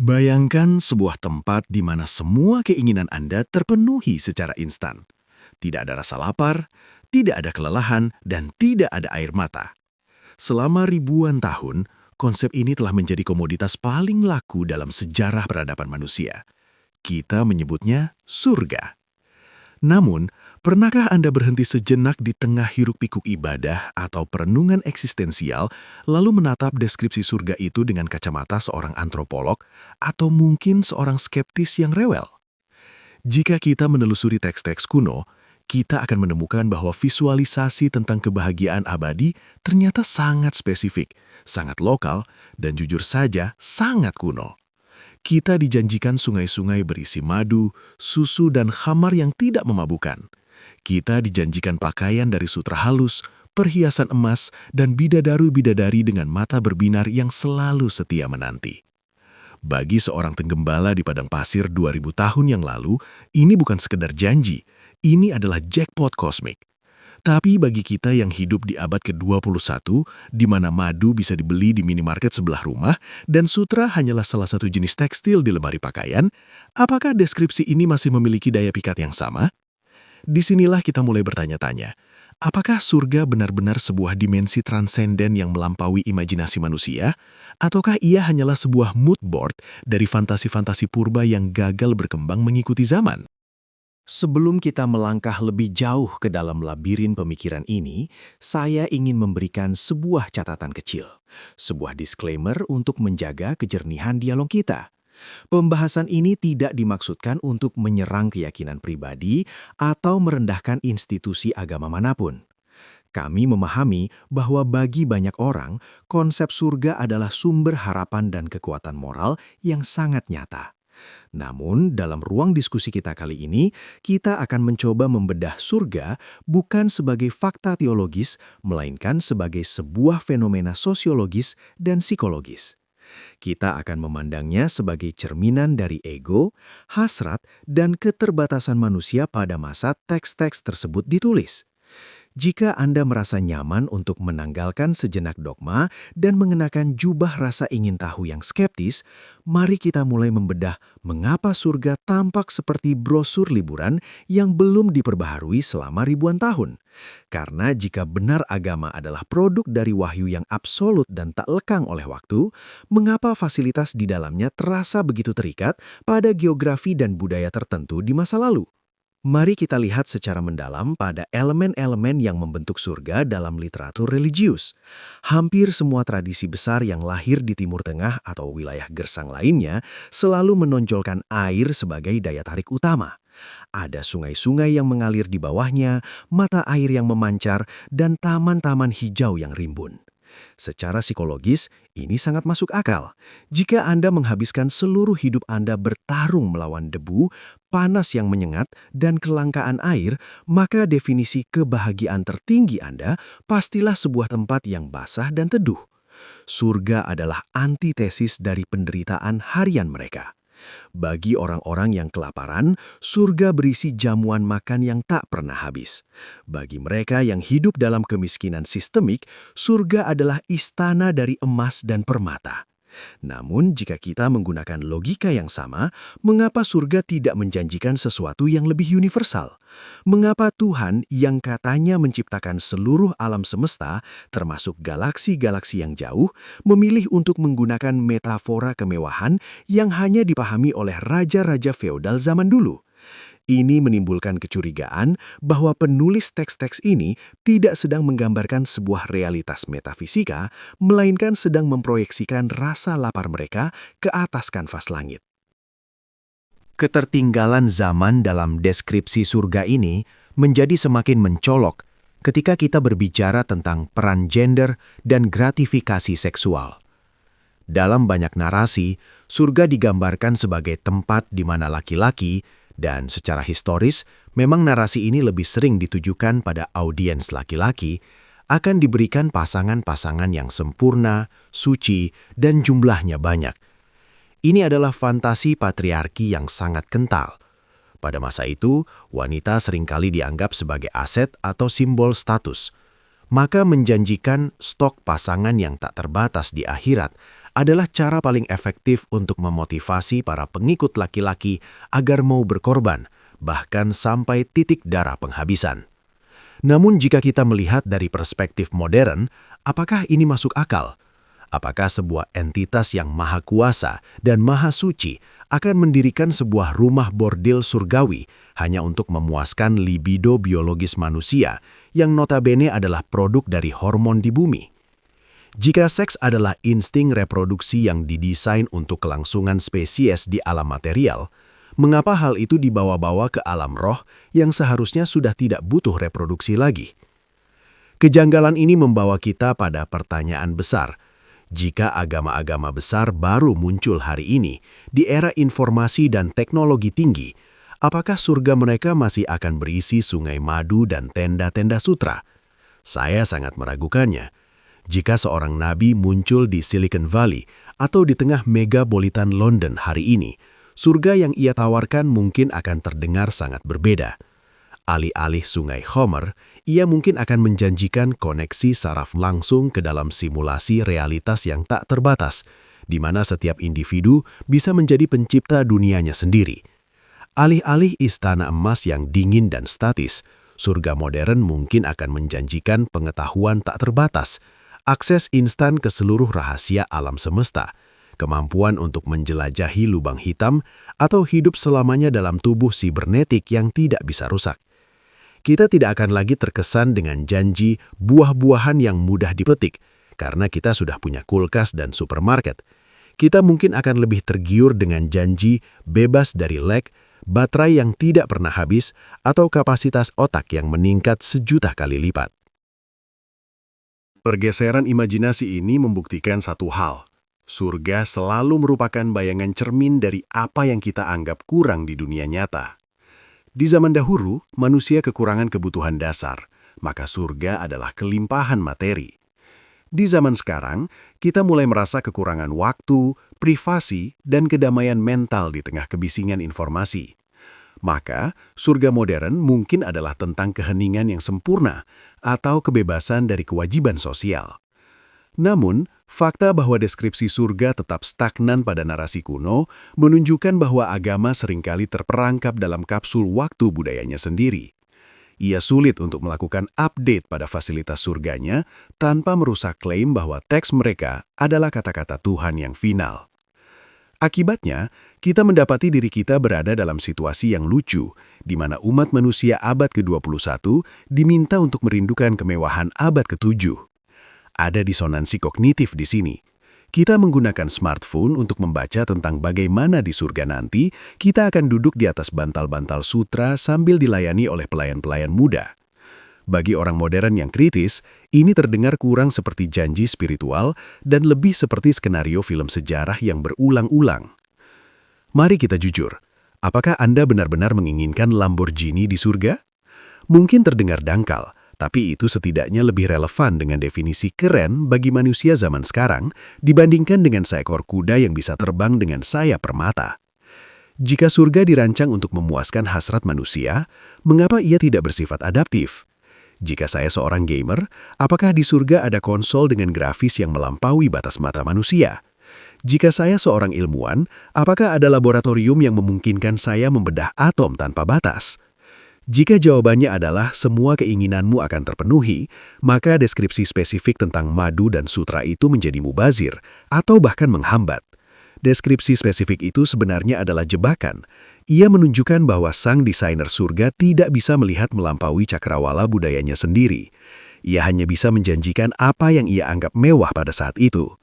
Bayangkan sebuah tempat di mana semua keinginan Anda terpenuhi secara instan. Tidak ada rasa lapar, tidak ada kelelahan, dan tidak ada air mata. Selama ribuan tahun, konsep ini telah menjadi komoditas paling laku dalam sejarah peradaban manusia. Kita menyebutnya surga. Namun, pernahkah Anda berhenti sejenak di tengah hiruk-pikuk ibadah atau perenungan eksistensial, lalu menatap deskripsi surga itu dengan kacamata seorang antropolog atau mungkin seorang skeptis yang rewel? Jika kita menelusuri teks-teks kuno, kita akan menemukan bahwa visualisasi tentang kebahagiaan abadi ternyata sangat spesifik, sangat lokal, dan jujur saja sangat kuno. Kita dijanjikan sungai-sungai berisi madu, susu, dan khamar yang tidak memabukkan. Kita dijanjikan pakaian dari sutra halus, perhiasan emas, dan bidadari-bidadari dengan mata berbinar yang selalu setia menanti. Bagi seorang tenggembala di padang pasir 2000 tahun yang lalu, ini bukan sekedar janji, ini adalah jackpot kosmik. Tapi bagi kita yang hidup di abad ke-21, di mana madu bisa dibeli di minimarket sebelah rumah dan sutra hanyalah salah satu jenis tekstil di lemari pakaian, apakah deskripsi ini masih memiliki daya pikat yang sama? Disinilah kita mulai bertanya-tanya, apakah surga benar-benar sebuah dimensi transenden yang melampaui imajinasi manusia? Ataukah ia hanyalah sebuah mood board dari fantasi-fantasi purba yang gagal berkembang mengikuti zaman? Sebelum kita melangkah lebih jauh ke dalam labirin pemikiran ini, saya ingin memberikan sebuah catatan kecil, sebuah disclaimer untuk menjaga kejernihan dialog kita. Pembahasan ini tidak dimaksudkan untuk menyerang keyakinan pribadi atau merendahkan institusi agama manapun. Kami memahami bahwa bagi banyak orang, konsep surga adalah sumber harapan dan kekuatan moral yang sangat nyata. Namun, dalam ruang diskusi kita kali ini, kita akan mencoba membedah surga bukan sebagai fakta teologis, melainkan sebagai sebuah fenomena sosiologis dan psikologis. Kita akan memandangnya sebagai cerminan dari ego, hasrat, dan keterbatasan manusia pada masa teks-teks tersebut ditulis. Jika Anda merasa nyaman untuk menanggalkan sejenak dogma dan mengenakan jubah rasa ingin tahu yang skeptis, mari kita mulai membedah mengapa surga tampak seperti brosur liburan yang belum diperbaharui selama ribuan tahun. Karena jika benar agama adalah produk dari wahyu yang absolut dan tak lekang oleh waktu, mengapa fasilitas di dalamnya terasa begitu terikat pada geografi dan budaya tertentu di masa lalu? Mari kita lihat secara mendalam pada elemen-elemen yang membentuk surga dalam literatur religius. Hampir semua tradisi besar yang lahir di Timur Tengah atau wilayah gersang lainnya selalu menonjolkan air sebagai daya tarik utama. Ada sungai-sungai yang mengalir di bawahnya, mata air yang memancar, dan taman-taman hijau yang rimbun. Secara psikologis, ini sangat masuk akal. Jika Anda menghabiskan seluruh hidup Anda bertarung melawan debu, panas yang menyengat, dan kelangkaan air, maka definisi kebahagiaan tertinggi Anda pastilah sebuah tempat yang basah dan teduh. Surga adalah antitesis dari penderitaan harian mereka. Bagi orang-orang yang kelaparan, surga berisi jamuan makan yang tak pernah habis. Bagi mereka yang hidup dalam kemiskinan sistemik, surga adalah istana dari emas dan permata. Namun, jika kita menggunakan logika yang sama, mengapa surga tidak menjanjikan sesuatu yang lebih universal? Mengapa Tuhan yang katanya menciptakan seluruh alam semesta, termasuk galaksi-galaksi yang jauh, memilih untuk menggunakan metafora kemewahan yang hanya dipahami oleh raja-raja feodal zaman dulu? Ini menimbulkan kecurigaan bahwa penulis teks-teks ini tidak sedang menggambarkan sebuah realitas metafisika, melainkan sedang memproyeksikan rasa lapar mereka ke atas kanvas langit. Ketertinggalan zaman dalam deskripsi surga ini menjadi semakin mencolok ketika kita berbicara tentang peran gender dan gratifikasi seksual. Dalam banyak narasi, surga digambarkan sebagai tempat di mana laki-laki, dan secara historis, memang narasi ini lebih sering ditujukan pada audiens laki-laki, akan diberikan pasangan-pasangan yang sempurna, suci, dan jumlahnya banyak. Ini adalah fantasi patriarki yang sangat kental. Pada masa itu, wanita seringkali dianggap sebagai aset atau simbol status. Maka menjanjikan stok pasangan yang tak terbatas di akhirat adalah cara paling efektif untuk memotivasi para pengikut laki-laki agar mau berkorban, bahkan sampai titik darah penghabisan. Namun jika kita melihat dari perspektif modern, apakah ini masuk akal? Apakah sebuah entitas yang maha kuasa dan maha suci akan mendirikan sebuah rumah bordil surgawi hanya untuk memuaskan libido biologis manusia yang notabene adalah produk dari hormon di bumi? Jika seks adalah insting reproduksi yang didesain untuk kelangsungan spesies di alam material, mengapa hal itu dibawa-bawa ke alam roh yang seharusnya sudah tidak butuh reproduksi lagi? Kejanggalan ini membawa kita pada pertanyaan besar. Jika agama-agama besar baru muncul hari ini, di era informasi dan teknologi tinggi, apakah surga mereka masih akan berisi sungai madu dan tenda-tenda sutra? Saya sangat meragukannya. Jika seorang nabi muncul di Silicon Valley atau di tengah megapolitan London hari ini, surga yang ia tawarkan mungkin akan terdengar sangat berbeda. Alih-alih sungai Homer, ia mungkin akan menjanjikan koneksi saraf langsung ke dalam simulasi realitas yang tak terbatas, di mana setiap individu bisa menjadi pencipta dunianya sendiri. Alih-alih istana emas yang dingin dan statis, surga modern mungkin akan menjanjikan pengetahuan tak terbatas, akses instan ke seluruh rahasia alam semesta, kemampuan untuk menjelajahi lubang hitam, atau hidup selamanya dalam tubuh sibernetik yang tidak bisa rusak. Kita tidak akan lagi terkesan dengan janji buah-buahan yang mudah dipetik, karena kita sudah punya kulkas dan supermarket. Kita mungkin akan lebih tergiur dengan janji bebas dari lag, baterai yang tidak pernah habis, atau kapasitas otak yang meningkat 1.000.000 kali lipat. Pergeseran imajinasi ini membuktikan satu hal. Surga selalu merupakan bayangan cermin dari apa yang kita anggap kurang di dunia nyata. Di zaman dahulu, manusia kekurangan kebutuhan dasar, maka surga adalah kelimpahan materi. Di zaman sekarang, kita mulai merasa kekurangan waktu, privasi, dan kedamaian mental di tengah kebisingan informasi. Maka, surga modern mungkin adalah tentang keheningan yang sempurna atau kebebasan dari kewajiban sosial. Namun, fakta bahwa deskripsi surga tetap stagnan pada narasi kuno menunjukkan bahwa agama seringkali terperangkap dalam kapsul waktu budayanya sendiri. Ia sulit untuk melakukan update pada fasilitas surganya tanpa merusak klaim bahwa teks mereka adalah kata-kata Tuhan yang final. Akibatnya, kita mendapati diri kita berada dalam situasi yang lucu, di mana umat manusia abad ke-21 diminta untuk merindukan kemewahan abad ke-7. Ada disonansi kognitif di sini. Kita menggunakan smartphone untuk membaca tentang bagaimana di surga nanti kita akan duduk di atas bantal-bantal sutra sambil dilayani oleh pelayan-pelayan muda. Bagi orang modern yang kritis, ini terdengar kurang seperti janji spiritual dan lebih seperti skenario film sejarah yang berulang-ulang. Mari kita jujur, apakah Anda benar-benar menginginkan Lamborghini di surga? Mungkin terdengar dangkal, tapi itu setidaknya lebih relevan dengan definisi keren bagi manusia zaman sekarang dibandingkan dengan seekor kuda yang bisa terbang dengan sayap permata. Jika surga dirancang untuk memuaskan hasrat manusia, mengapa ia tidak bersifat adaptif? Jika saya seorang gamer, apakah di surga ada konsol dengan grafis yang melampaui batas mata manusia? Jika saya seorang ilmuwan, apakah ada laboratorium yang memungkinkan saya membedah atom tanpa batas? Jika jawabannya adalah semua keinginanmu akan terpenuhi, maka deskripsi spesifik tentang madu dan sutra itu menjadi mubazir atau bahkan menghambat. Deskripsi spesifik itu sebenarnya adalah jebakan. Ia menunjukkan bahwa sang desainer surga tidak bisa melihat melampaui cakrawala budayanya sendiri. Ia hanya bisa menjanjikan apa yang ia anggap mewah pada saat itu.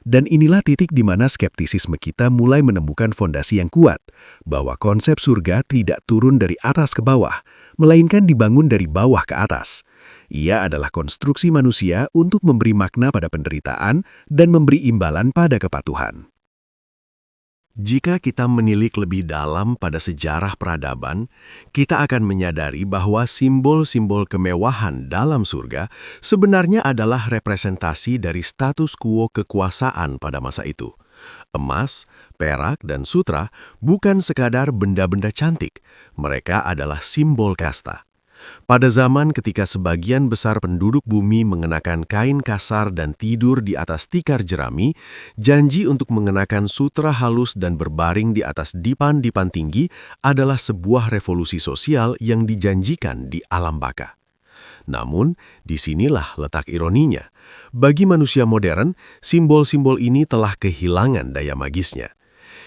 Dan inilah titik di mana skeptisisme kita mulai menemukan fondasi yang kuat, bahwa konsep surga tidak turun dari atas ke bawah, melainkan dibangun dari bawah ke atas. Ia adalah konstruksi manusia untuk memberi makna pada penderitaan dan memberi imbalan pada kepatuhan. Jika kita menilik lebih dalam pada sejarah peradaban, kita akan menyadari bahwa simbol-simbol kemewahan dalam surga sebenarnya adalah representasi dari status quo kekuasaan pada masa itu. Emas, perak, dan sutra bukan sekadar benda-benda cantik, mereka adalah simbol kasta. Pada zaman ketika sebagian besar penduduk bumi mengenakan kain kasar dan tidur di atas tikar jerami, janji untuk mengenakan sutra halus dan berbaring di atas dipan-dipan tinggi adalah sebuah revolusi sosial yang dijanjikan di alam baka. Namun, disinilah letak ironinya. Bagi manusia modern, simbol-simbol ini telah kehilangan daya magisnya.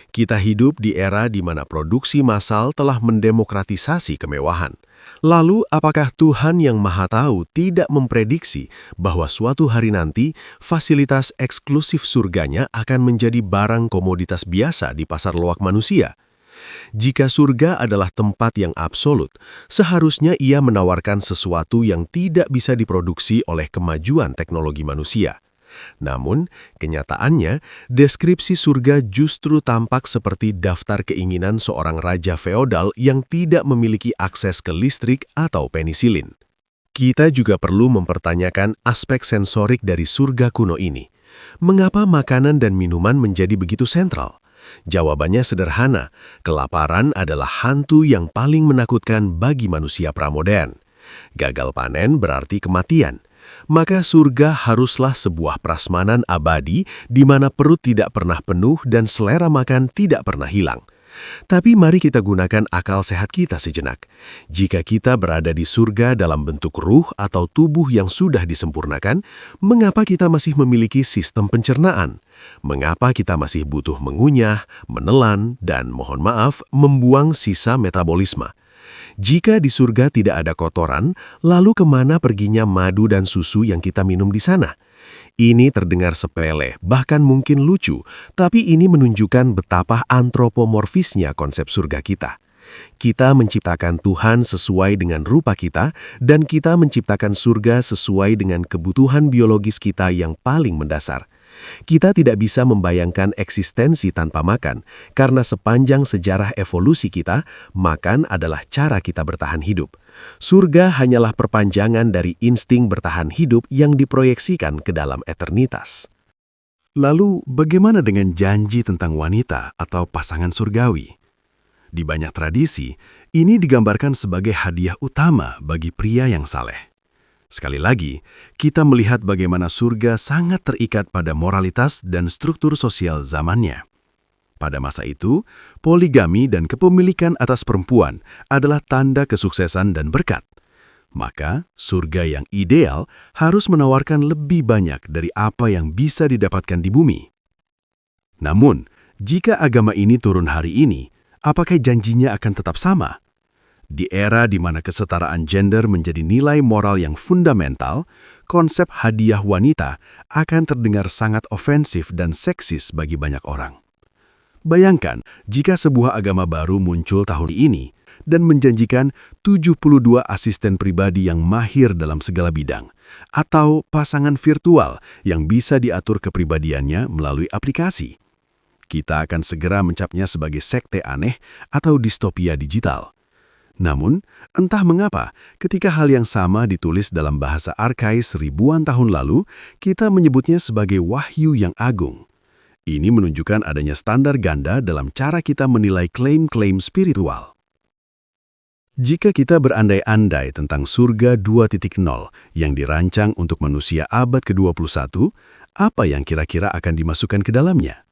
Kita hidup di era di mana produksi massal telah mendemokratisasi kemewahan. Lalu, apakah Tuhan yang Maha Tahu tidak memprediksi bahwa suatu hari nanti fasilitas eksklusif surganya akan menjadi barang komoditas biasa di pasar loak manusia? Jika surga adalah tempat yang absolut, seharusnya ia menawarkan sesuatu yang tidak bisa diproduksi oleh kemajuan teknologi manusia. Namun, kenyataannya, deskripsi surga justru tampak seperti daftar keinginan seorang raja feodal yang tidak memiliki akses ke listrik atau penisilin. Kita juga perlu mempertanyakan aspek sensorik dari surga kuno ini. Mengapa makanan dan minuman menjadi begitu sentral? Jawabannya sederhana, kelaparan adalah hantu yang paling menakutkan bagi manusia pramodern. Gagal panen berarti kematian. Maka surga haruslah sebuah prasmanan abadi di mana perut tidak pernah penuh dan selera makan tidak pernah hilang. Tapi mari kita gunakan akal sehat kita sejenak. Jika kita berada di surga dalam bentuk ruh atau tubuh yang sudah disempurnakan, mengapa kita masih memiliki sistem pencernaan? Mengapa kita masih butuh mengunyah, menelan, dan mohon maaf, membuang sisa metabolisme? Jika di surga tidak ada kotoran, lalu kemana perginya madu dan susu yang kita minum di sana? Ini terdengar sepele, bahkan mungkin lucu, tapi ini menunjukkan betapa antropomorfisnya konsep surga kita. Kita menciptakan Tuhan sesuai dengan rupa kita, dan kita menciptakan surga sesuai dengan kebutuhan biologis kita yang paling mendasar. Kita tidak bisa membayangkan eksistensi tanpa makan, karena sepanjang sejarah evolusi kita, makan adalah cara kita bertahan hidup. Surga hanyalah perpanjangan dari insting bertahan hidup yang diproyeksikan ke dalam eternitas. Lalu, bagaimana dengan janji tentang wanita atau pasangan surgawi? Di banyak tradisi, ini digambarkan sebagai hadiah utama bagi pria yang saleh. Sekali lagi, kita melihat bagaimana surga sangat terikat pada moralitas dan struktur sosial zamannya. Pada masa itu, poligami dan kepemilikan atas perempuan adalah tanda kesuksesan dan berkat. Maka, surga yang ideal harus menawarkan lebih banyak dari apa yang bisa didapatkan di bumi. Namun, jika agama ini turun hari ini, apakah janjinya akan tetap sama? Di era di mana kesetaraan gender menjadi nilai moral yang fundamental, konsep hadiah wanita akan terdengar sangat ofensif dan seksis bagi banyak orang. Bayangkan jika sebuah agama baru muncul tahun ini dan menjanjikan 72 asisten pribadi yang mahir dalam segala bidang, atau pasangan virtual yang bisa diatur kepribadiannya melalui aplikasi. Kita akan segera mencapnya sebagai sekte aneh atau distopia digital. Namun, entah mengapa, ketika hal yang sama ditulis dalam bahasa arkais ribuan tahun lalu, kita menyebutnya sebagai wahyu yang agung. Ini menunjukkan adanya standar ganda dalam cara kita menilai klaim-klaim spiritual. Jika kita berandai-andai tentang surga 2.0 yang dirancang untuk manusia abad ke-21, apa yang kira-kira akan dimasukkan ke dalamnya?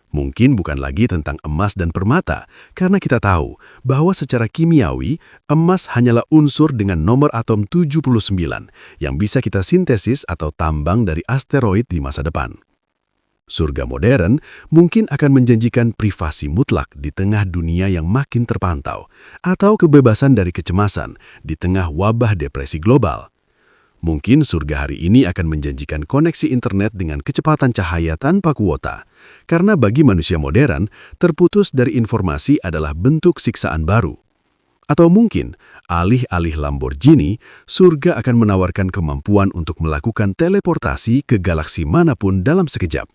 Mungkin bukan lagi tentang emas dan permata, karena kita tahu bahwa secara kimiawi, emas hanyalah unsur dengan nomor atom 79 yang bisa kita sintesis atau tambang dari asteroid di masa depan. Surga modern mungkin akan menjanjikan privasi mutlak di tengah dunia yang makin terpantau, atau kebebasan dari kecemasan di tengah wabah depresi global. Mungkin surga hari ini akan menjanjikan koneksi internet dengan kecepatan cahaya tanpa kuota, karena bagi manusia modern, terputus dari informasi adalah bentuk siksaan baru. Atau mungkin, alih-alih Lamborghini, surga akan menawarkan kemampuan untuk melakukan teleportasi ke galaksi manapun dalam sekejap.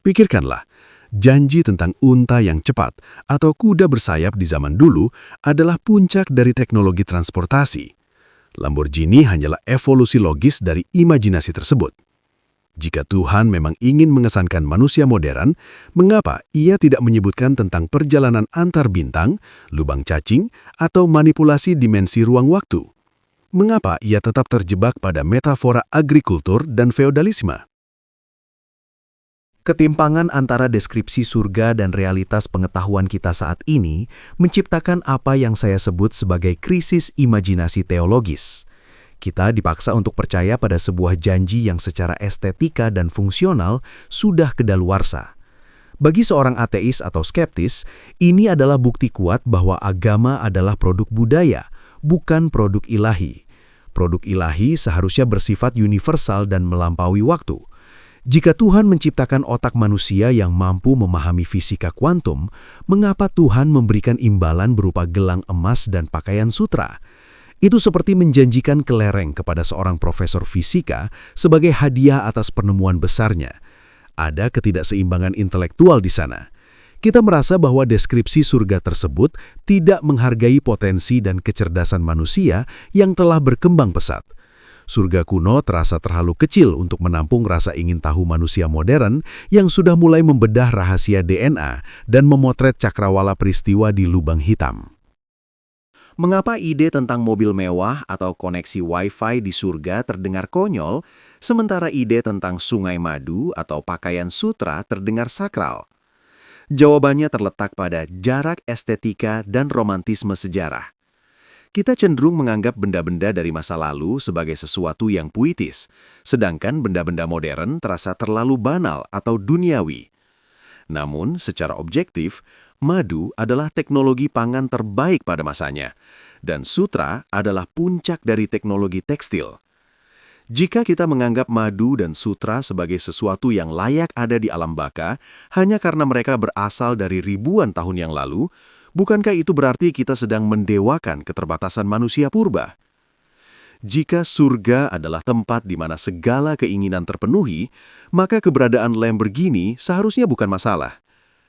Pikirkanlah, janji tentang unta yang cepat atau kuda bersayap di zaman dulu adalah puncak dari teknologi transportasi. Lamborghini hanyalah evolusi logis dari imajinasi tersebut. Jika Tuhan memang ingin mengesankan manusia modern, mengapa Ia tidak menyebutkan tentang perjalanan antar bintang, lubang cacing, atau manipulasi dimensi ruang waktu? Mengapa ia tetap terjebak pada metafora agrikultur dan feodalisme? Ketimpangan antara deskripsi surga dan realitas pengetahuan kita saat ini menciptakan apa yang saya sebut sebagai krisis imajinasi teologis. Kita dipaksa untuk percaya pada sebuah janji yang secara estetika dan fungsional sudah kedaluarsa. Bagi seorang ateis atau skeptis, ini adalah bukti kuat bahwa agama adalah produk budaya, bukan produk ilahi. Produk ilahi seharusnya bersifat universal dan melampaui waktu. Jika Tuhan menciptakan otak manusia yang mampu memahami fisika kuantum, mengapa Tuhan memberikan imbalan berupa gelang emas dan pakaian sutra? Itu seperti menjanjikan kelereng kepada seorang profesor fisika sebagai hadiah atas penemuan besarnya. Ada ketidakseimbangan intelektual di sana. Kita merasa bahwa deskripsi surga tersebut tidak menghargai potensi dan kecerdasan manusia yang telah berkembang pesat. Surga kuno terasa terlalu kecil untuk menampung rasa ingin tahu manusia modern yang sudah mulai membedah rahasia DNA dan memotret cakrawala peristiwa di lubang hitam. Mengapa ide tentang mobil mewah atau koneksi Wi-Fi di surga terdengar konyol, sementara ide tentang sungai madu atau pakaian sutra terdengar sakral? Jawabannya terletak pada jarak estetika dan romantisme sejarah. Kita cenderung menganggap benda-benda dari masa lalu sebagai sesuatu yang puitis, sedangkan benda-benda modern terasa terlalu banal atau duniawi. Namun, secara objektif, madu adalah teknologi pangan terbaik pada masanya, dan sutra adalah puncak dari teknologi tekstil. Jika kita menganggap madu dan sutra sebagai sesuatu yang layak ada di alam baka hanya karena mereka berasal dari ribuan tahun yang lalu, bukankah itu berarti kita sedang mendewakan keterbatasan manusia purba? Jika surga adalah tempat di mana segala keinginan terpenuhi, maka keberadaan Lamborghini seharusnya bukan masalah.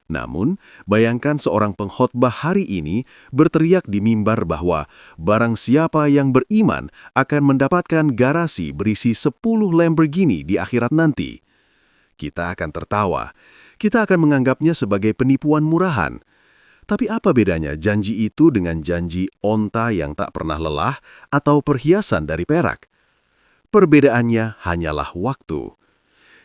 Namun, bayangkan seorang pengkhotbah hari ini berteriak di mimbar bahwa barang siapa yang beriman akan mendapatkan garasi berisi 10 Lamborghini di akhirat nanti. Kita akan tertawa, kita akan menganggapnya sebagai penipuan murahan. Tapi apa bedanya janji itu dengan janji onta yang tak pernah lelah atau perhiasan dari perak? Perbedaannya hanyalah waktu.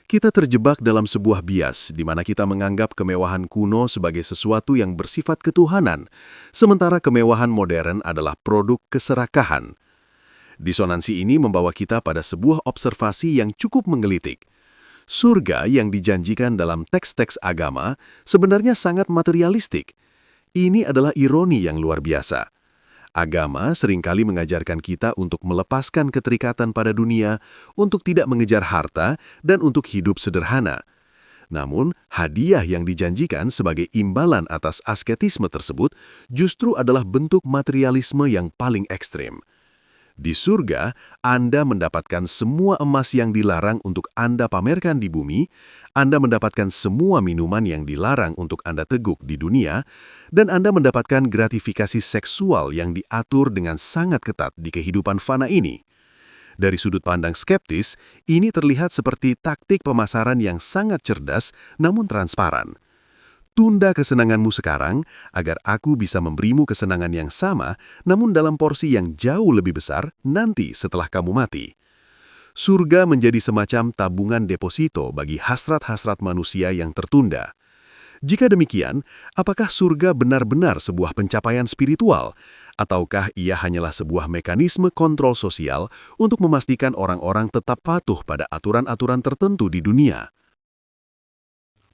Kita terjebak dalam sebuah bias di mana kita menganggap kemewahan kuno sebagai sesuatu yang bersifat ketuhanan, sementara kemewahan modern adalah produk keserakahan. Disonansi ini membawa kita pada sebuah observasi yang cukup menggelitik. Surga yang dijanjikan dalam teks-teks agama sebenarnya sangat materialistik. Ini adalah ironi yang luar biasa. Agama seringkali mengajarkan kita untuk melepaskan keterikatan pada dunia, untuk tidak mengejar harta, dan untuk hidup sederhana. Namun, hadiah yang dijanjikan sebagai imbalan atas asketisme tersebut justru adalah bentuk materialisme yang paling ekstrim. Di surga, Anda mendapatkan semua emas yang dilarang untuk Anda pamerkan di bumi, Anda mendapatkan semua minuman yang dilarang untuk Anda teguk di dunia, dan Anda mendapatkan gratifikasi seksual yang diatur dengan sangat ketat di kehidupan fana ini. Dari sudut pandang skeptis, ini terlihat seperti taktik pemasaran yang sangat cerdas namun transparan. Tunda kesenanganmu sekarang agar aku bisa memberimu kesenangan yang sama, namun dalam porsi yang jauh lebih besar nanti setelah kamu mati. Surga menjadi semacam tabungan deposito bagi hasrat-hasrat manusia yang tertunda. Jika demikian, apakah surga benar-benar sebuah pencapaian spiritual? Ataukah ia hanyalah sebuah mekanisme kontrol sosial untuk memastikan orang-orang tetap patuh pada aturan-aturan tertentu di dunia?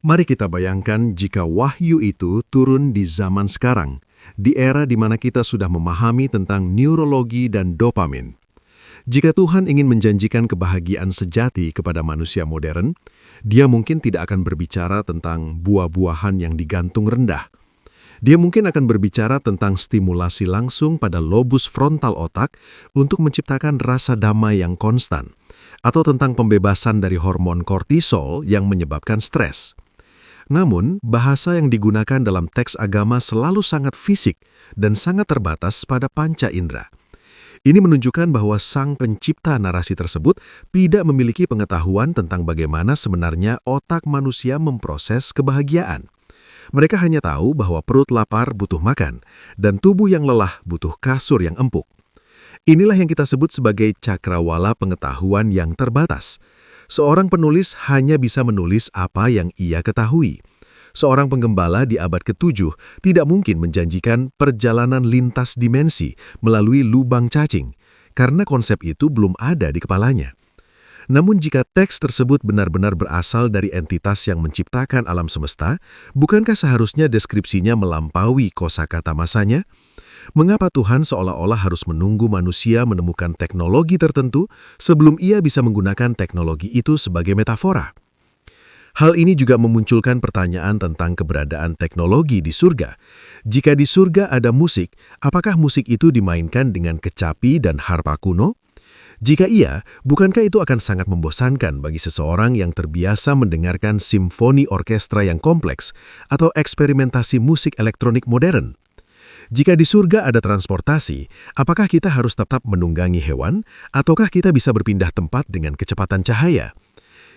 Mari kita bayangkan jika wahyu itu turun di zaman sekarang, di era di mana kita sudah memahami tentang neurologi dan dopamin. Jika Tuhan ingin menjanjikan kebahagiaan sejati kepada manusia modern, Dia mungkin tidak akan berbicara tentang buah-buahan yang digantung rendah. Dia mungkin akan berbicara tentang stimulasi langsung pada lobus frontal otak untuk menciptakan rasa damai yang konstan, atau tentang pembebasan dari hormon kortisol yang menyebabkan stres. Namun, bahasa yang digunakan dalam teks agama selalu sangat fisik dan sangat terbatas pada panca indera. Ini menunjukkan bahwa sang pencipta narasi tersebut tidak memiliki pengetahuan tentang bagaimana sebenarnya otak manusia memproses kebahagiaan. Mereka hanya tahu bahwa perut lapar butuh makan, dan tubuh yang lelah butuh kasur yang empuk. Inilah yang kita sebut sebagai cakrawala pengetahuan yang terbatas. Seorang penulis hanya bisa menulis apa yang ia ketahui. Seorang penggembala di abad ke-7 tidak mungkin menjanjikan perjalanan lintas dimensi melalui lubang cacing, karena konsep itu belum ada di kepalanya. Namun jika teks tersebut benar-benar berasal dari entitas yang menciptakan alam semesta, bukankah seharusnya deskripsinya melampaui kosakata masanya? Mengapa Tuhan seolah-olah harus menunggu manusia menemukan teknologi tertentu sebelum ia bisa menggunakan teknologi itu sebagai metafora? Hal ini juga memunculkan pertanyaan tentang keberadaan teknologi di surga. Jika di surga ada musik, apakah musik itu dimainkan dengan kecapi dan harpa kuno? Jika iya, bukankah itu akan sangat membosankan bagi seseorang yang terbiasa mendengarkan simfoni orkestra yang kompleks atau eksperimentasi musik elektronik modern? Jika di surga ada transportasi, apakah kita harus tetap menunggangi hewan, ataukah kita bisa berpindah tempat dengan kecepatan cahaya?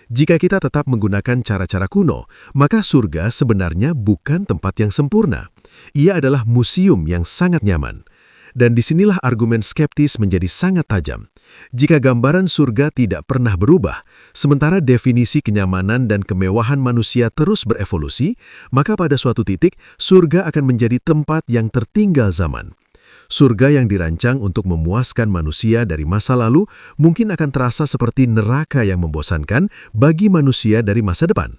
Jika kita tetap menggunakan cara-cara kuno, maka surga sebenarnya bukan tempat yang sempurna. Ia adalah museum yang sangat nyaman. Dan disinilah argumen skeptis menjadi sangat tajam. Jika gambaran surga tidak pernah berubah, sementara definisi kenyamanan dan kemewahan manusia terus berevolusi, maka pada suatu titik, surga akan menjadi tempat yang tertinggal zaman. Surga yang dirancang untuk memuaskan manusia dari masa lalu mungkin akan terasa seperti neraka yang membosankan bagi manusia dari masa depan.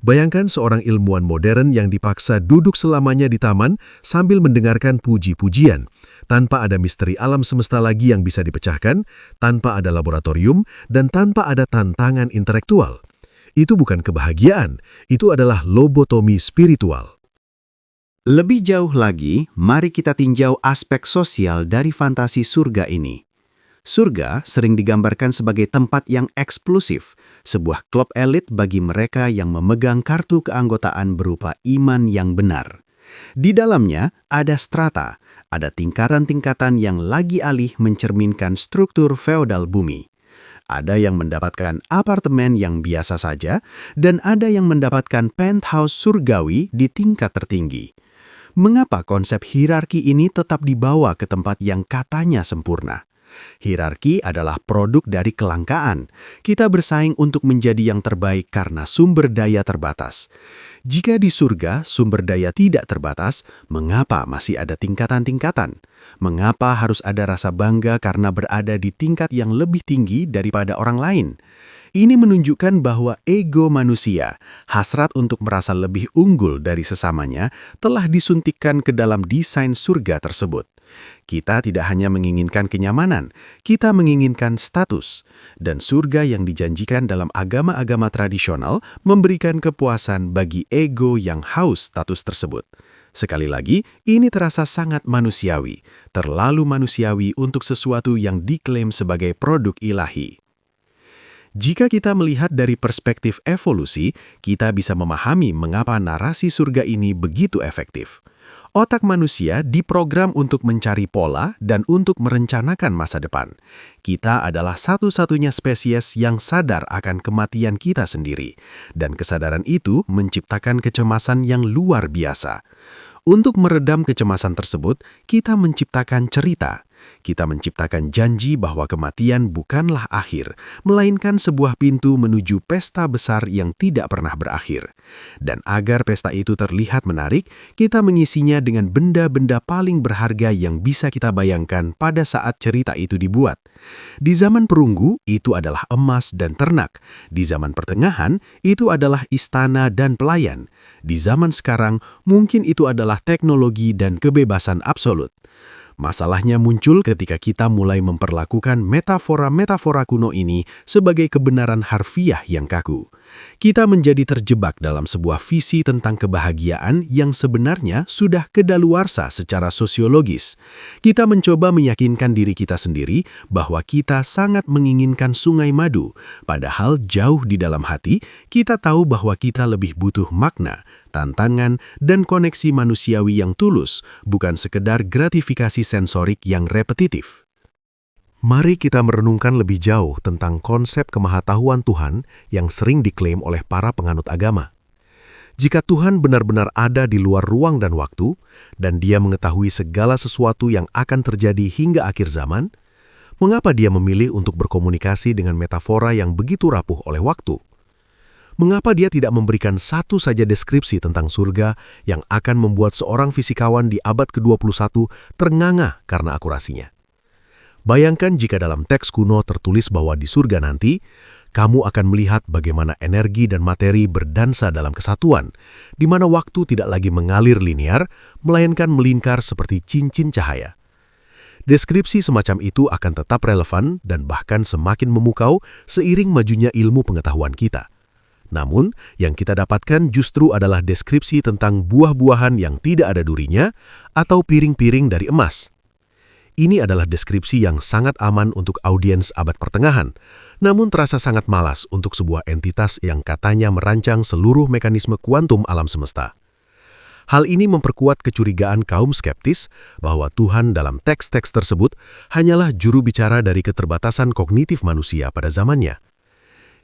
Bayangkan seorang ilmuwan modern yang dipaksa duduk selamanya di taman sambil mendengarkan puji-pujian, tanpa ada misteri alam semesta lagi yang bisa dipecahkan, tanpa ada laboratorium, dan tanpa ada tantangan intelektual. Itu bukan kebahagiaan, itu adalah lobotomi spiritual. Lebih jauh lagi, mari kita tinjau aspek sosial dari fantasi surga ini. Surga sering digambarkan sebagai tempat yang eksklusif, sebuah klub elit bagi mereka yang memegang kartu keanggotaan berupa iman yang benar. Di dalamnya ada strata, ada tingkatan-tingkatan yang lagi alih mencerminkan struktur feodal bumi. Ada yang mendapatkan apartemen yang biasa saja, dan ada yang mendapatkan penthouse surgawi di tingkat tertinggi. Mengapa konsep hierarki ini tetap dibawa ke tempat yang katanya sempurna? Hierarki adalah produk dari kelangkaan. Kita bersaing untuk menjadi yang terbaik karena sumber daya terbatas. Jika di surga sumber daya tidak terbatas, mengapa masih ada tingkatan-tingkatan? Mengapa harus ada rasa bangga karena berada di tingkat yang lebih tinggi daripada orang lain? Ini menunjukkan bahwa ego manusia, hasrat untuk merasa lebih unggul dari sesamanya, telah disuntikkan ke dalam desain surga tersebut. Kita tidak hanya menginginkan kenyamanan, kita menginginkan status. Dan surga yang dijanjikan dalam agama-agama tradisional memberikan kepuasan bagi ego yang haus status tersebut. Sekali lagi, ini terasa sangat manusiawi, terlalu manusiawi untuk sesuatu yang diklaim sebagai produk ilahi. Jika kita melihat dari perspektif evolusi, kita bisa memahami mengapa narasi surga ini begitu efektif. Otak manusia diprogram untuk mencari pola dan untuk merencanakan masa depan. Kita adalah satu-satunya spesies yang sadar akan kematian kita sendiri, dan kesadaran itu menciptakan kecemasan yang luar biasa. Untuk meredam kecemasan tersebut, kita menciptakan cerita. Kita menciptakan janji bahwa kematian bukanlah akhir, melainkan sebuah pintu menuju pesta besar yang tidak pernah berakhir. Dan agar pesta itu terlihat menarik, kita mengisinya dengan benda-benda paling berharga yang bisa kita bayangkan pada saat cerita itu dibuat. Di zaman perunggu, itu adalah emas dan ternak. Di zaman pertengahan, itu adalah istana dan pelayan. Di zaman sekarang, mungkin itu adalah teknologi dan kebebasan absolut. Masalahnya muncul ketika kita mulai memperlakukan metafora-metafora kuno ini sebagai kebenaran harfiah yang kaku. Kita menjadi terjebak dalam sebuah visi tentang kebahagiaan yang sebenarnya sudah kedaluarsa secara sosiologis. Kita mencoba meyakinkan diri kita sendiri bahwa kita sangat menginginkan sungai madu, padahal jauh di dalam hati kita tahu bahwa kita lebih butuh makna, tantangan, dan koneksi manusiawi yang tulus, bukan sekedar gratifikasi sensorik yang repetitif. Mari kita merenungkan lebih jauh tentang konsep kemahatauan Tuhan yang sering diklaim oleh para penganut agama. Jika Tuhan benar-benar ada di luar ruang dan waktu, dan Dia mengetahui segala sesuatu yang akan terjadi hingga akhir zaman, Mengapa dia memilih untuk berkomunikasi dengan metafora yang begitu rapuh oleh waktu? Mengapa dia tidak memberikan satu saja deskripsi tentang surga yang akan membuat seorang fisikawan di abad ke-21 ternganga karena akurasinya? Bayangkan jika dalam teks kuno tertulis bahwa di surga nanti, kamu akan melihat bagaimana energi dan materi berdansa dalam kesatuan, di mana waktu tidak lagi mengalir linear, melainkan melingkar seperti cincin cahaya. Deskripsi semacam itu akan tetap relevan dan bahkan semakin memukau seiring majunya ilmu pengetahuan kita. Namun, yang kita dapatkan justru adalah deskripsi tentang buah-buahan yang tidak ada durinya atau piring-piring dari emas. Ini adalah deskripsi yang sangat aman untuk audiens abad pertengahan, namun terasa sangat malas untuk sebuah entitas yang katanya merancang seluruh mekanisme kuantum alam semesta. Hal ini memperkuat kecurigaan kaum skeptis bahwa Tuhan dalam teks-teks tersebut hanyalah juru bicara dari keterbatasan kognitif manusia pada zamannya.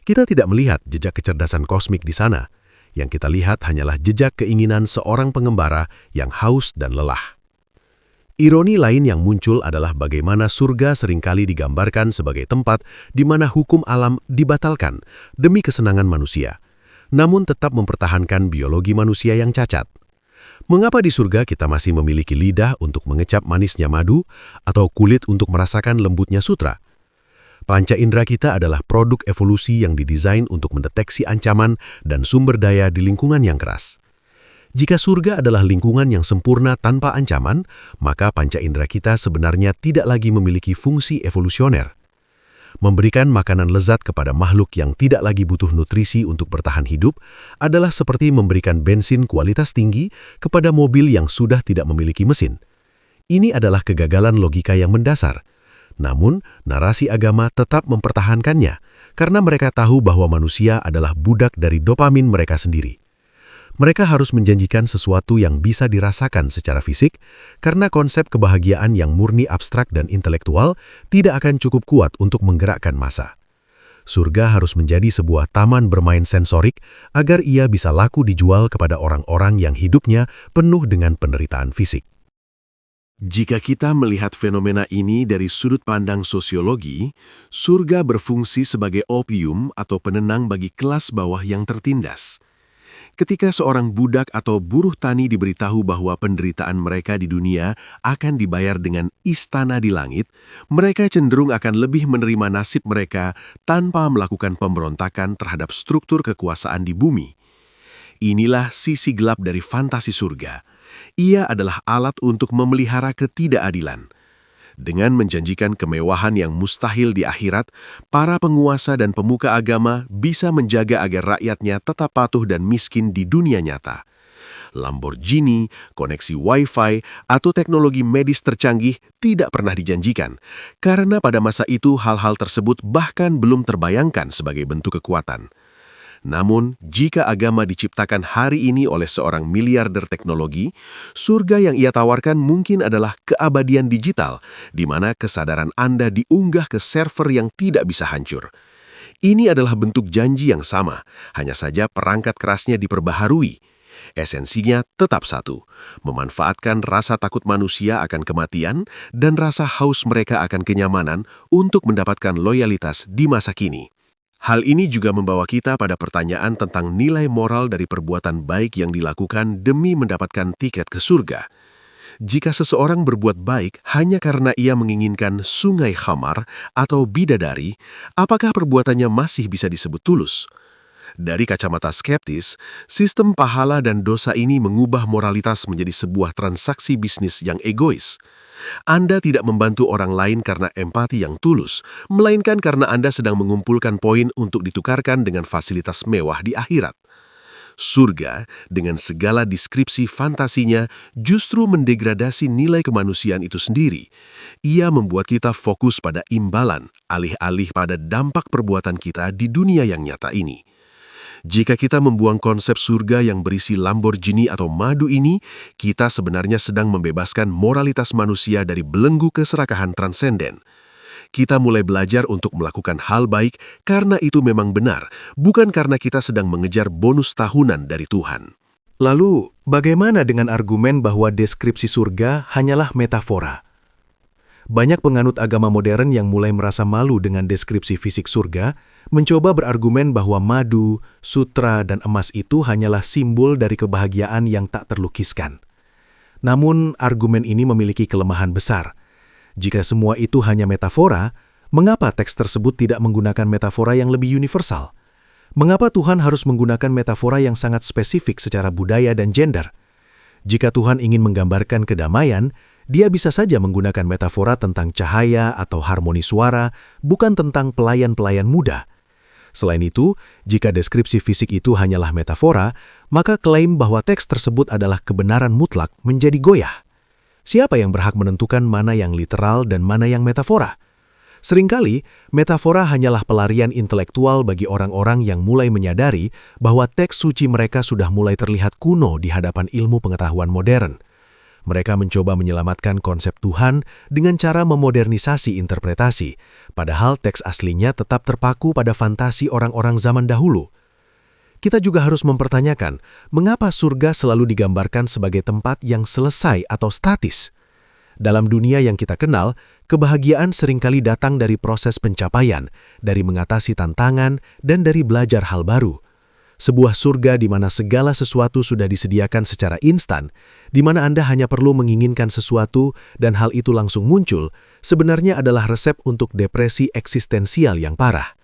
Kita tidak melihat jejak kecerdasan kosmik di sana. Yang kita lihat hanyalah jejak keinginan seorang pengembara yang haus dan lelah. Ironi lain yang muncul adalah bagaimana surga seringkali digambarkan sebagai tempat di mana hukum alam dibatalkan demi kesenangan manusia, namun tetap mempertahankan biologi manusia yang cacat. Mengapa di surga kita masih memiliki lidah untuk mengecap manisnya madu atau kulit untuk merasakan lembutnya sutra? Panca indera kita adalah produk evolusi yang didesain untuk mendeteksi ancaman dan sumber daya di lingkungan yang keras. Jika surga adalah lingkungan yang sempurna tanpa ancaman, maka panca indera kita sebenarnya tidak lagi memiliki fungsi evolusioner. Memberikan makanan lezat kepada makhluk yang tidak lagi butuh nutrisi untuk bertahan hidup adalah seperti memberikan bensin kualitas tinggi kepada mobil yang sudah tidak memiliki mesin. Ini adalah kegagalan logika yang mendasar. Namun, narasi agama tetap mempertahankannya karena mereka tahu bahwa manusia adalah budak dari dopamin mereka sendiri. Mereka harus menjanjikan sesuatu yang bisa dirasakan secara fisik karena konsep kebahagiaan yang murni abstrak dan intelektual tidak akan cukup kuat untuk menggerakkan massa. Surga harus menjadi sebuah taman bermain sensorik agar ia bisa laku dijual kepada orang-orang yang hidupnya penuh dengan penderitaan fisik. Jika kita melihat fenomena ini dari sudut pandang sosiologi, surga berfungsi sebagai opium atau penenang bagi kelas bawah yang tertindas. Ketika seorang budak atau buruh tani diberitahu bahwa penderitaan mereka di dunia akan dibayar dengan istana di langit, mereka cenderung akan lebih menerima nasib mereka tanpa melakukan pemberontakan terhadap struktur kekuasaan di bumi. Inilah sisi gelap dari fantasi surga. Ia adalah alat untuk memelihara ketidakadilan. Dengan menjanjikan kemewahan yang mustahil di akhirat, para penguasa dan pemuka agama bisa menjaga agar rakyatnya tetap patuh dan miskin di dunia nyata. Lamborghini, koneksi Wi-Fi, atau teknologi medis tercanggih tidak pernah dijanjikan, karena pada masa itu hal-hal tersebut bahkan belum terbayangkan sebagai bentuk kekuatan. Namun, jika agama diciptakan hari ini oleh seorang miliarder teknologi, surga yang ia tawarkan mungkin adalah keabadian digital, di mana kesadaran Anda diunggah ke server yang tidak bisa hancur. Ini adalah bentuk janji yang sama, hanya saja perangkat kerasnya diperbaharui. Esensinya tetap satu, memanfaatkan rasa takut manusia akan kematian dan rasa haus mereka akan kenyamanan untuk mendapatkan loyalitas di masa kini. Hal ini juga membawa kita pada pertanyaan tentang nilai moral dari perbuatan baik yang dilakukan demi mendapatkan tiket ke surga. Jika seseorang berbuat baik hanya karena ia menginginkan sungai khamar atau bidadari, apakah perbuatannya masih bisa disebut tulus? Dari kacamata skeptis, sistem pahala dan dosa ini mengubah moralitas menjadi sebuah transaksi bisnis yang egois. Anda tidak membantu orang lain karena empati yang tulus, melainkan karena Anda sedang mengumpulkan poin untuk ditukarkan dengan fasilitas mewah di akhirat. Surga, dengan segala deskripsi fantasinya, justru mendegradasi nilai kemanusiaan itu sendiri. Ia membuat kita fokus pada imbalan, alih-alih pada dampak perbuatan kita di dunia yang nyata ini. Jika kita membuang konsep surga yang berisi Lamborghini atau madu ini, kita sebenarnya sedang membebaskan moralitas manusia dari belenggu keserakahan transenden. Kita mulai belajar untuk melakukan hal baik karena itu memang benar, bukan karena kita sedang mengejar bonus tahunan dari Tuhan. Lalu, bagaimana dengan argumen bahwa deskripsi surga hanyalah metafora? Banyak penganut agama modern yang mulai merasa malu dengan deskripsi fisik surga, mencoba berargumen bahwa madu, sutra, dan emas itu hanyalah simbol dari kebahagiaan yang tak terlukiskan. Namun, argumen ini memiliki kelemahan besar. Jika semua itu hanya metafora, mengapa teks tersebut tidak menggunakan metafora yang lebih universal? Mengapa Tuhan harus menggunakan metafora yang sangat spesifik secara budaya dan gender? Jika Tuhan ingin menggambarkan kedamaian, Dia bisa saja menggunakan metafora tentang cahaya atau harmoni suara, bukan tentang pelayan-pelayan muda. Selain itu, jika deskripsi fisik itu hanyalah metafora, maka klaim bahwa teks tersebut adalah kebenaran mutlak menjadi goyah. Siapa yang berhak menentukan mana yang literal dan mana yang metafora? Seringkali, metafora hanyalah pelarian intelektual bagi orang-orang yang mulai menyadari bahwa teks suci mereka sudah mulai terlihat kuno di hadapan ilmu pengetahuan modern. Mereka mencoba menyelamatkan konsep Tuhan dengan cara memodernisasi interpretasi, padahal teks aslinya tetap terpaku pada fantasi orang-orang zaman dahulu. Kita juga harus mempertanyakan, mengapa surga selalu digambarkan sebagai tempat yang selesai atau statis? Dalam dunia yang kita kenal, kebahagiaan seringkali datang dari proses pencapaian, dari mengatasi tantangan, dan dari belajar hal baru. Sebuah surga di mana segala sesuatu sudah disediakan secara instan, di mana Anda hanya perlu menginginkan sesuatu dan hal itu langsung muncul, sebenarnya adalah resep untuk depresi eksistensial yang parah.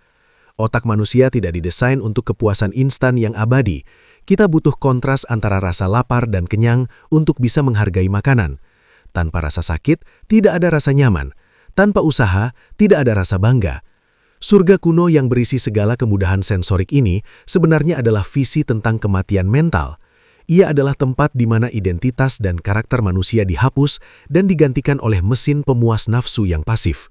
Otak manusia tidak didesain untuk kepuasan instan yang abadi. Kita butuh kontras antara rasa lapar dan kenyang untuk bisa menghargai makanan. Tanpa rasa sakit, tidak ada rasa nyaman. Tanpa usaha, tidak ada rasa bangga. Surga kuno yang berisi segala kemudahan sensorik ini sebenarnya adalah visi tentang kematian mental. Ia adalah tempat di mana identitas dan karakter manusia dihapus dan digantikan oleh mesin pemuas nafsu yang pasif.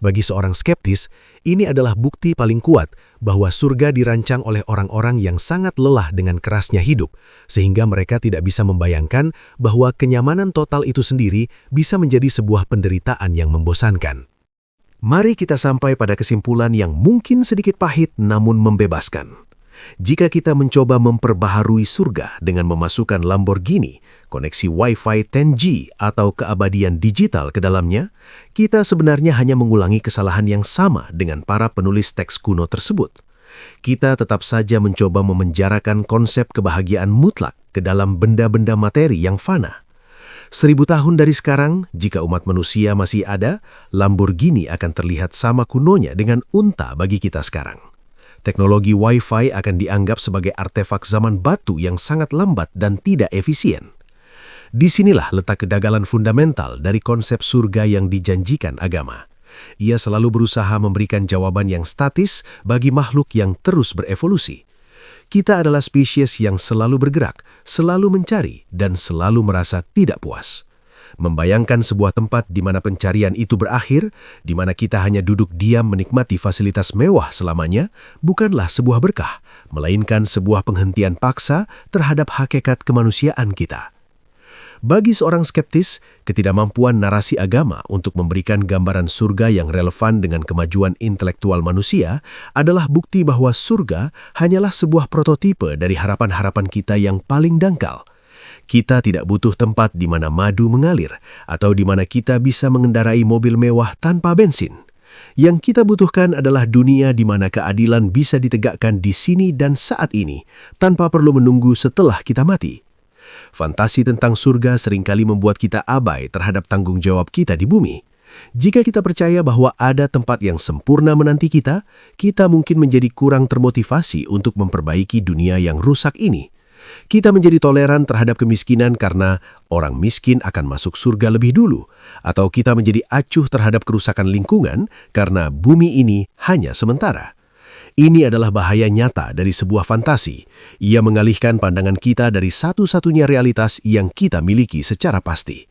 Bagi seorang skeptis, ini adalah bukti paling kuat bahwa surga dirancang oleh orang-orang yang sangat lelah dengan kerasnya hidup, sehingga mereka tidak bisa membayangkan bahwa kenyamanan total itu sendiri bisa menjadi sebuah penderitaan yang membosankan. Mari kita sampai pada kesimpulan yang mungkin sedikit pahit namun membebaskan. Jika kita mencoba memperbaharui surga dengan memasukkan Lamborghini, koneksi Wi-Fi 10G atau keabadian digital ke dalamnya, kita sebenarnya hanya mengulangi kesalahan yang sama dengan para penulis teks kuno tersebut. Kita tetap saja mencoba memenjarakan konsep kebahagiaan mutlak ke dalam benda-benda materi yang fana. 1000 tahun dari sekarang, jika umat manusia masih ada, Lamborghini akan terlihat sama kunonya dengan unta bagi kita sekarang. Teknologi Wi-Fi akan dianggap sebagai artefak zaman batu yang sangat lambat dan tidak efisien. Disinilah letak kedagalan fundamental dari konsep surga yang dijanjikan agama. Ia selalu berusaha memberikan jawaban yang statis bagi makhluk yang terus berevolusi. Kita adalah spesies yang selalu bergerak, selalu mencari, dan selalu merasa tidak puas. Membayangkan sebuah tempat di mana pencarian itu berakhir, di mana kita hanya duduk diam menikmati fasilitas mewah selamanya, bukanlah sebuah berkah, melainkan sebuah penghentian paksa terhadap hakikat kemanusiaan kita. Bagi seorang skeptis, ketidakmampuan narasi agama untuk memberikan gambaran surga yang relevan dengan kemajuan intelektual manusia adalah bukti bahwa surga hanyalah sebuah prototipe dari harapan-harapan kita yang paling dangkal. Kita tidak butuh tempat di mana madu mengalir atau di mana kita bisa mengendarai mobil mewah tanpa bensin. Yang kita butuhkan adalah dunia di mana keadilan bisa ditegakkan di sini dan saat ini, tanpa perlu menunggu setelah kita mati. Fantasi tentang surga seringkali membuat kita abai terhadap tanggung jawab kita di bumi. Jika kita percaya bahwa ada tempat yang sempurna menanti kita, kita mungkin menjadi kurang termotivasi untuk memperbaiki dunia yang rusak ini. Kita menjadi toleran terhadap kemiskinan karena orang miskin akan masuk surga lebih dulu, atau kita menjadi acuh terhadap kerusakan lingkungan karena bumi ini hanya sementara. Ini adalah bahaya nyata dari sebuah fantasi. Ia mengalihkan pandangan kita dari satu-satunya realitas yang kita miliki secara pasti.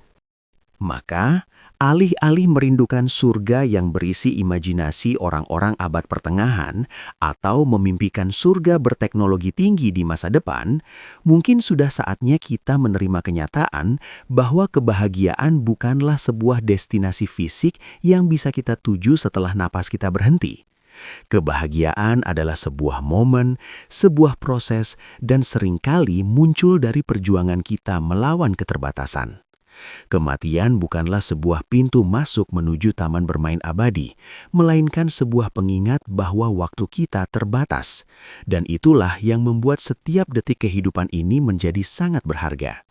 Maka, alih-alih merindukan surga yang berisi imajinasi orang-orang abad pertengahan atau memimpikan surga berteknologi tinggi di masa depan, mungkin sudah saatnya kita menerima kenyataan bahwa kebahagiaan bukanlah sebuah destinasi fisik yang bisa kita tuju setelah napas kita berhenti. Kebahagiaan adalah sebuah momen, sebuah proses, dan seringkali muncul dari perjuangan kita melawan keterbatasan. Kematian bukanlah sebuah pintu masuk menuju taman bermain abadi, melainkan sebuah pengingat bahwa waktu kita terbatas. Dan itulah yang membuat setiap detik kehidupan ini menjadi sangat berharga.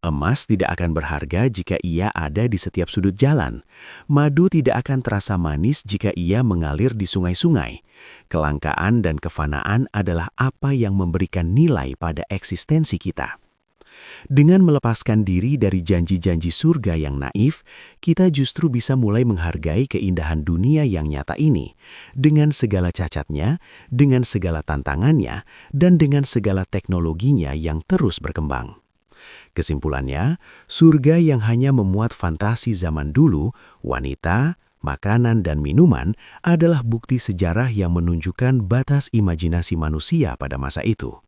Emas tidak akan berharga jika ia ada di setiap sudut jalan. Madu tidak akan terasa manis jika ia mengalir di sungai-sungai. Kelangkaan dan kefanaan adalah apa yang memberikan nilai pada eksistensi kita. Dengan melepaskan diri dari janji-janji surga yang naif, kita justru bisa mulai menghargai keindahan dunia yang nyata ini, dengan segala cacatnya, dengan segala tantangannya, dan dengan segala teknologinya yang terus berkembang. Kesimpulannya, surga yang hanya memuat fantasi zaman dulu, wanita, makanan, dan minuman adalah bukti sejarah yang menunjukkan batas imajinasi manusia pada masa itu.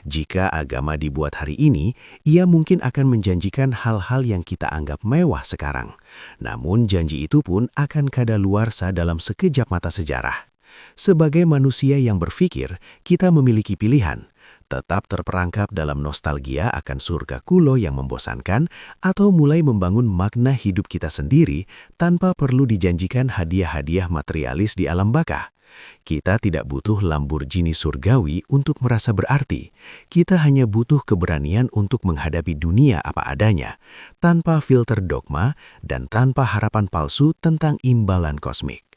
Jika agama dibuat hari ini, ia mungkin akan menjanjikan hal-hal yang kita anggap mewah sekarang. Namun janji itu pun akan kadaluarsa dalam sekejap mata sejarah. Sebagai manusia yang berpikir, kita memiliki pilihan. Tetap terperangkap dalam nostalgia akan surga kuno yang membosankan, atau mulai membangun makna hidup kita sendiri tanpa perlu dijanjikan hadiah-hadiah materialis di alam baka. Kita tidak butuh Lamborghini surgawi untuk merasa berarti. Kita hanya butuh keberanian untuk menghadapi dunia apa adanya, tanpa filter dogma dan tanpa harapan palsu tentang imbalan kosmik.